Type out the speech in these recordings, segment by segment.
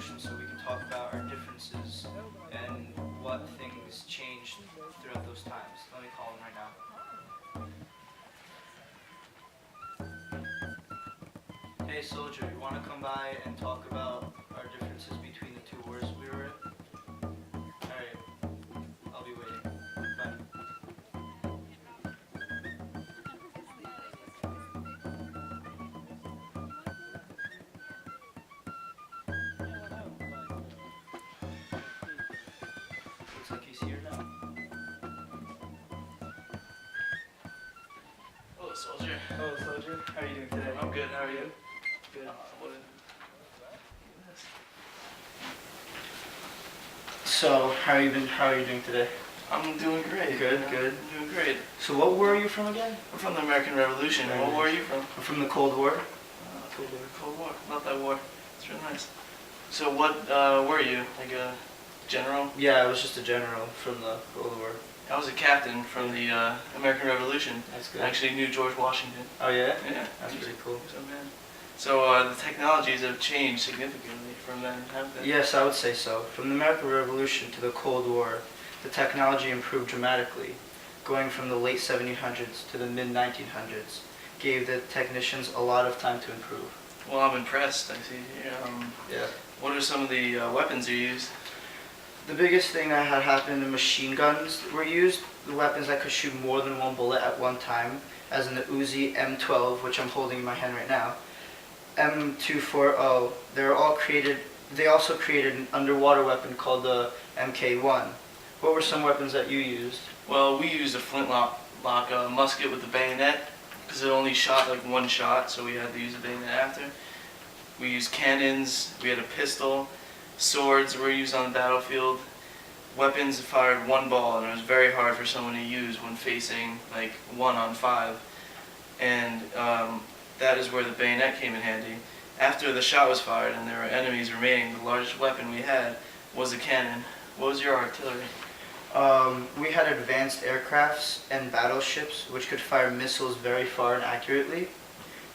Revolution so we can talk about our differences and what things changed throughout those times. Let me call him right now. Hey soldier, you want to come by and talk about our differences between the two wars we were in? Alright, I'll be waiting. Bye. Looks like he's here now. Hello, soldier. Hello soldier, how are you doing today? I'm good. How are you? Good. So, how are you doing today? I'm doing great. Good, good. I'm doing great. So what war are you from again? I'm from the American Revolution. What war are you from? I'm from the Cold War. Cold War. Not that war. It's really nice. So what were you? Like a general? Yeah, I was just a general from the Cold War. I was a captain from the American Revolution. That's good. I actually knew George Washington. Oh yeah? Yeah. That's pretty cool. So man. So the technologies have changed significantly from then, haven't they? Yes, I would say so. From the American Revolution to the Cold War, the technology improved dramatically. Going from the late 1700s to the mid 1900s gave the technicians a lot of time to improve. Well, I'm impressed. I see. Yeah. What are some of the weapons you used? The biggest thing that had happened, the machine guns were used, the weapons that could shoot more than one bullet at one time, as in the Uzi M12, which I'm holding in my hand right now, M240. They also created an underwater weapon called the MK1. What were some weapons that you used? Well, we used a flintlock musket with a bayonet because it only shot like one shot, so we had to use a bayonet after. We used cannons, we had a pistol, swords were used on the battlefield. Weapons fired one ball, and it was very hard for someone to use when facing like 1-on-5. And that is where the bayonet came in handy. After the shot was fired and there were enemies remaining, the largest weapon we had was a cannon. What was your artillery? We had advanced aircrafts and battleships which could fire missiles very far and accurately.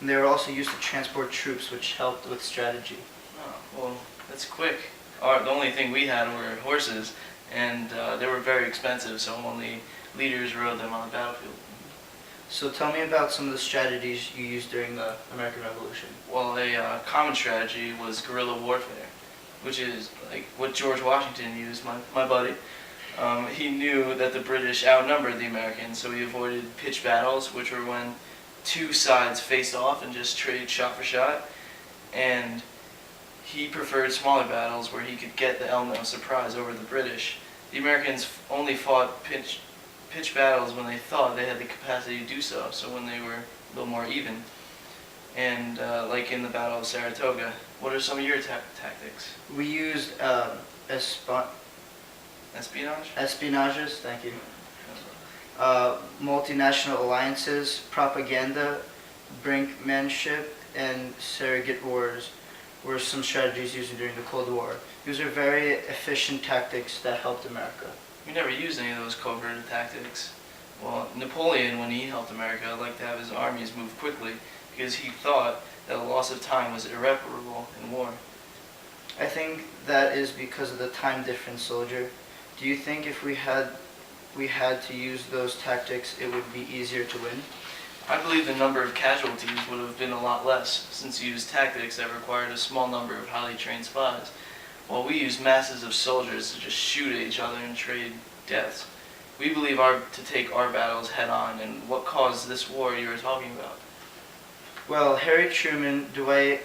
And they were also used to transport troops, which helped with strategy. Oh, well, that's quick. The only thing we had were horses, and they were very expensive, so only leaders rode them on the battlefield. So tell me about some of the strategies you used during the American Revolution. Well, a common strategy was guerrilla warfare, which is like what George Washington used, my buddy. He knew that the British outnumbered the Americans, so he avoided pitched battles, which were when two sides faced off and just traded shot for shot. And he preferred smaller battles where he could get the element of surprise over the British. The Americans only fought pitched battles when they thought they had the capacity to do so, so when they were a little more even. And like in the Battle of Saratoga, what are some of your tactics? We used Espionage? espionages, thank you. Multinational alliances, propaganda, brinkmanship, and surrogate wars were some strategies used during the Cold War. These are very efficient tactics that helped America. We never used any of those covert tactics. Well, Napoleon, when he helped America, liked to have his armies move quickly because he thought that a loss of time was irreparable in war. I think that is because of the time difference, soldier. Do you think if we had to use those tactics, it would be easier to win? I believe the number of casualties would have been a lot less, since you used tactics that required a small number of highly trained spies, while we used masses of soldiers to just shoot at each other and trade deaths. We believe to take our battles head on, and what caused this war you were talking about? Well, Harry Truman, Dwight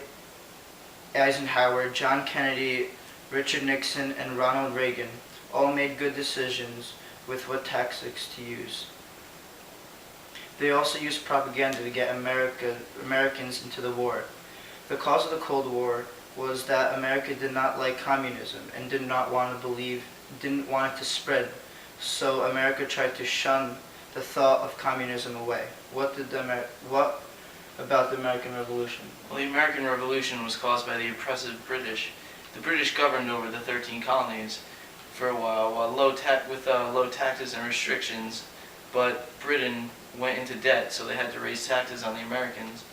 Eisenhower, John Kennedy, Richard Nixon, and Ronald Reagan all made good decisions with what tactics to use. They also used propaganda to get Americans into the war. The cause of the Cold War was that America did not like communism and didn't want it to spread. So America tried to shun the thought of communism away. What about the American Revolution? Well, the American Revolution was caused by the oppressive British. The British governed over the 13 colonies for a while with low taxes and restrictions, but Britain went into debt, so they had to raise taxes on the Americans.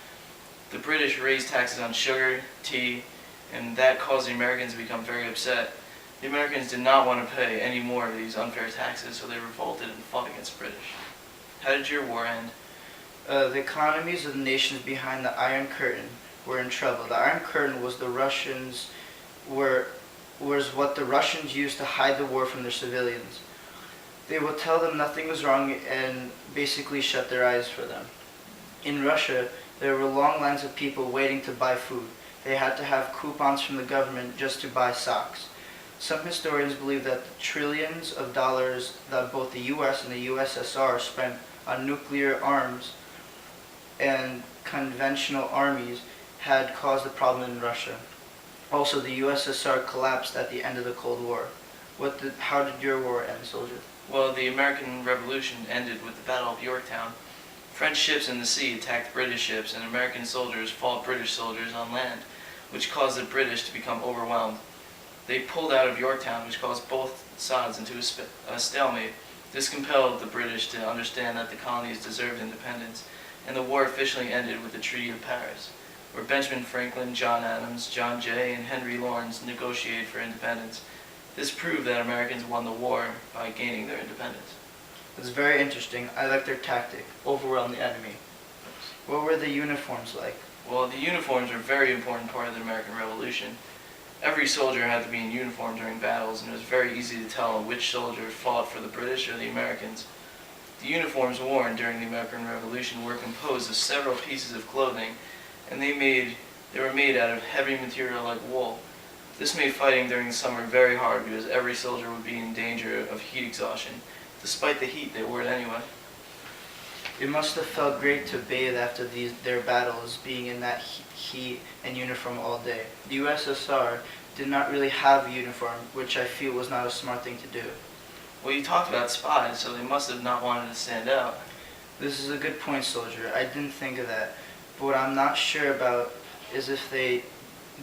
The British raised taxes on sugar, tea, and that caused the Americans to become very upset. The Americans did not want to pay any more of these unfair taxes, so they revolted and fought against the British. How did your war end? The economies of the nations behind the Iron Curtain were in trouble. The Iron Curtain was what the Russians used to hide the war from their civilians. They would tell them nothing was wrong and basically shut their eyes for them. In Russia, there were long lines of people waiting to buy food. They had to have coupons from the government just to buy socks. Some historians believe that the trillions of dollars that both the US and the USSR spent on nuclear arms and conventional armies had caused the problem in Russia. Also, the USSR collapsed at the end of the Cold War. How did your war end, soldier? Well, the American Revolution ended with the Battle of Yorktown. French ships in the sea attacked British ships, and American soldiers fought British soldiers on land, which caused the British to become overwhelmed. They pulled out of Yorktown, which caused both sides into a stalemate. This compelled the British to understand that the colonies deserved independence, and the war officially ended with the Treaty of Paris, where Benjamin Franklin, John Adams, John Jay, and Henry Lawrence negotiated for independence. This proved that Americans won the war by gaining their independence. It's very interesting. I like their tactic. Overwhelm the enemy. What were the uniforms like? Well, the uniforms were a very important part of the American Revolution. Every soldier had to be in uniform during battles, and it was very easy to tell which soldier fought for the British or the Americans. The uniforms worn during the American Revolution were composed of several pieces of clothing, and they were made out of heavy material like wool. This made fighting during the summer very hard because every soldier would be in danger of heat exhaustion. Despite the heat, they wore it anyway. It must have felt great to bathe after their battles, being in that heat and uniform all day. The USSR did not really have a uniform, which I feel was not a smart thing to do. Well, you talked about spies, so they must have not wanted to stand out. This is a good point, soldier. I didn't think of that. But what I'm not sure about is if they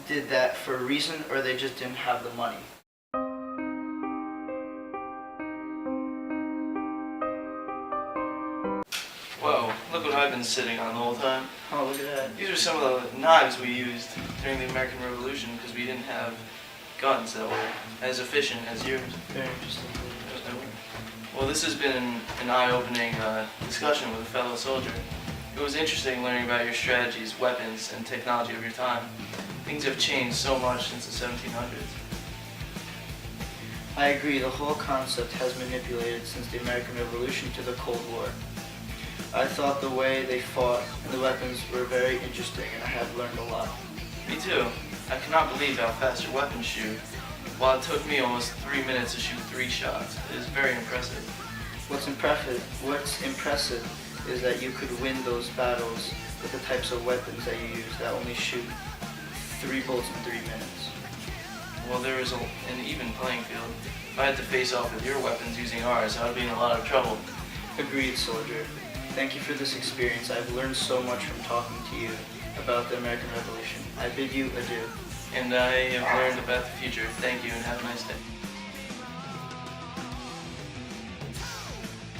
did that for a reason or they just didn't have the money. Whoa, look what I've been sitting on the whole time. Oh, look at that. These are some of the knives we used during the American Revolution because we didn't have guns that were as efficient as yours. Very interesting. Well, this has been an eye-opening discussion with a fellow soldier. It was interesting learning about your strategies, weapons, and technology of your time. Things have changed so much since the 1700s. I agree, the whole concept has manipulated since the American Revolution to the Cold War. I thought the way they fought and the weapons were very interesting, and I have learned a lot. Me too. I cannot believe how fast your weapons shoot. While it took me almost 3 minutes to shoot 3 shots, it is very impressive. What's impressive is that you could win those battles with the types of weapons that you use that only shoot 3 bullets in 3 minutes. Well, there is an even playing field. If I had to face off with your weapons using ours, I would be in a lot of trouble. Agreed, soldier. Thank you for this experience. I've learned so much from talking to you about the American Revolution. I bid you adieu. And I have learned about the future. Thank you and have a nice day.